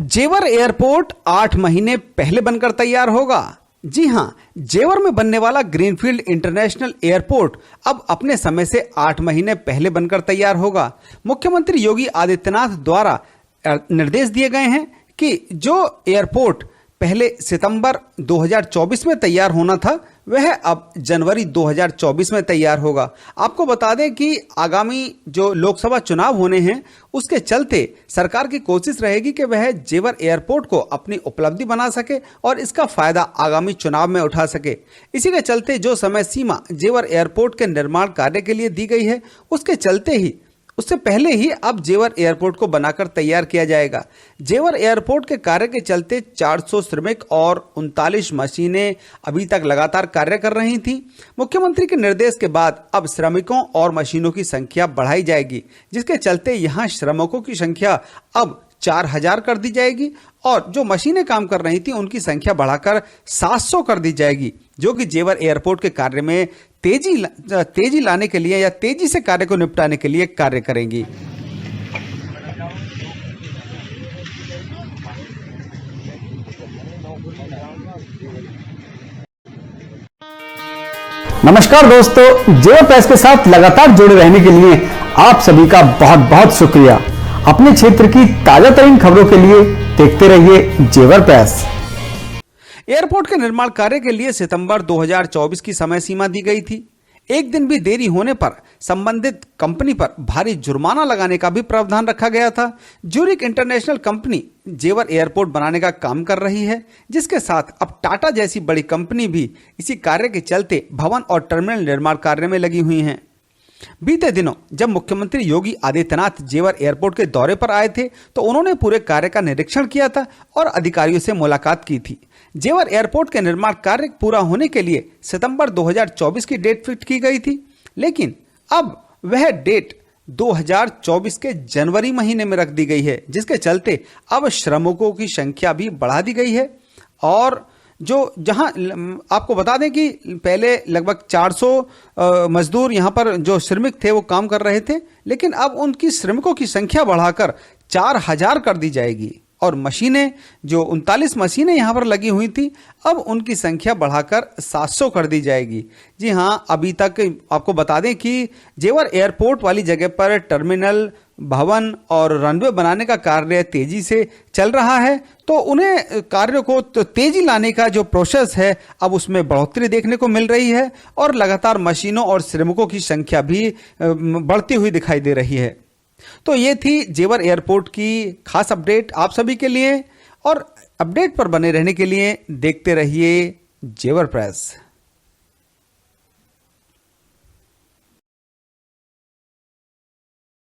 जेवर एयरपोर्ट 8 महीने पहले बनकर तैयार होगा। जी हां, जेवर में बनने वाला ग्रीनफील्ड इंटरनेशनल एयरपोर्ट अब अपने समय से 8 महीने पहले बनकर तैयार होगा। मुख्यमंत्री योगी आदित्यनाथ द्वारा निर्देश दिए गए हैं कि जो एयरपोर्ट पहले सितंबर 2024 में तैयार होना था वह अब जनवरी 2024 में तैयार होगा। आपको बता दें कि आगामी जो लोकसभा चुनाव होने हैं उसके चलते सरकार की कोशिश रहेगी कि वह जेवर एयरपोर्ट को अपनी उपलब्धि बना सके और इसका फायदा आगामी चुनाव में उठा सके। इसी के चलते जो समय सीमा जेवर एयरपोर्ट के निर्माण कार्य के लिए दी गई है उससे पहले ही अब जेवर एयरपोर्ट को बनाकर तैयार किया जाएगा। जेवर एयरपोर्ट के कार्य के चलते 400 श्रमिक और 39 मशीनें अभी तक लगातार कार्य कर रही थीं। मुख्यमंत्री के निर्देश के बाद अब श्रमिकों और मशीनों की संख्या बढ़ाई जाएगी, जिसके चलते यहां श्रमिकों की संख्या अब 4000 कर दी जाएगी और जो मशीनें काम कर रही थी उनकी संख्या बढ़ाकर 700 कर दी जाएगी, जो कि जेवर एयरपोर्ट के कार्य में तेजी लाने के लिए या तेजी से कार्य को निपटाने के लिए कार्य करेंगी। नमस्कार दोस्तों, जेवर प्रेस के साथ लगातार जुड़े रहने के लिए आप सभी का बहुत बहुत शुक्रिया। अपने क्षेत्र की ताजा तरीन खबरों के लिए देखते रहिए जेवर प्रेस। एयरपोर्ट के निर्माण कार्य के लिए सितंबर 2024 की समय सीमा दी गई थी। एक दिन भी देरी होने पर संबंधित कंपनी पर भारी जुर्माना लगाने का भी प्रावधान रखा गया था। ज्यूरिक इंटरनेशनल कंपनी जेवर एयरपोर्ट बनाने का काम कर रही है, जिसके साथ अब टाटा जैसी बड़ी कंपनी भी इसी कार्य के चलते भवन और टर्मिनल निर्माण कार्य में लगी हुई हैं। बीते दिनों जब मुख्यमंत्री योगी आदित्यनाथ जेवर एयरपोर्ट के दौरे पर आए थे तो उन्होंने पूरे कार्य का निरीक्षण किया था और अधिकारियों से मुलाकात की थी। जेवर एयरपोर्ट के निर्माण कार्य पूरा होने के लिए सितंबर 2024 की डेट फिक्स की गई थी, लेकिन अब वह डेट 2024 के जनवरी महीने में रख दी गई है, जिसके चलते अब श्रमिकों की संख्या भी बढ़ा दी गई है। और जहां आपको बता दें कि पहले लगभग 400 मजदूर यहां पर जो श्रमिक थे वो काम कर रहे थे, लेकिन अब उनकी श्रमिकों की संख्या बढ़ाकर 4000 कर दी जाएगी और मशीनें जो 39 मशीनें यहां पर लगी हुई थी अब उनकी संख्या बढ़ाकर 700 कर दी जाएगी। जी हां, अभी तक आपको बता दें कि जेवर एयरपोर्ट वाली जगह पर टर्मिनल, भवन और रनवे बनाने का कार्य तेजी से चल रहा है, तो उन्हें कार्यों को तो तेजी लाने का जो प्रोसेस है अब उसमें बढ़ोतरी देखने को मिल रही है और लगातार मशीनों और श्रमिकों की संख्या भी बढ़ती हुई दिखाई दे रही है। तो ये थी जेवर एयरपोर्ट की खास अपडेट आप सभी के लिए, और अपडेट पर बने रहने के लिए देखते रहिए जेवर प्रेस।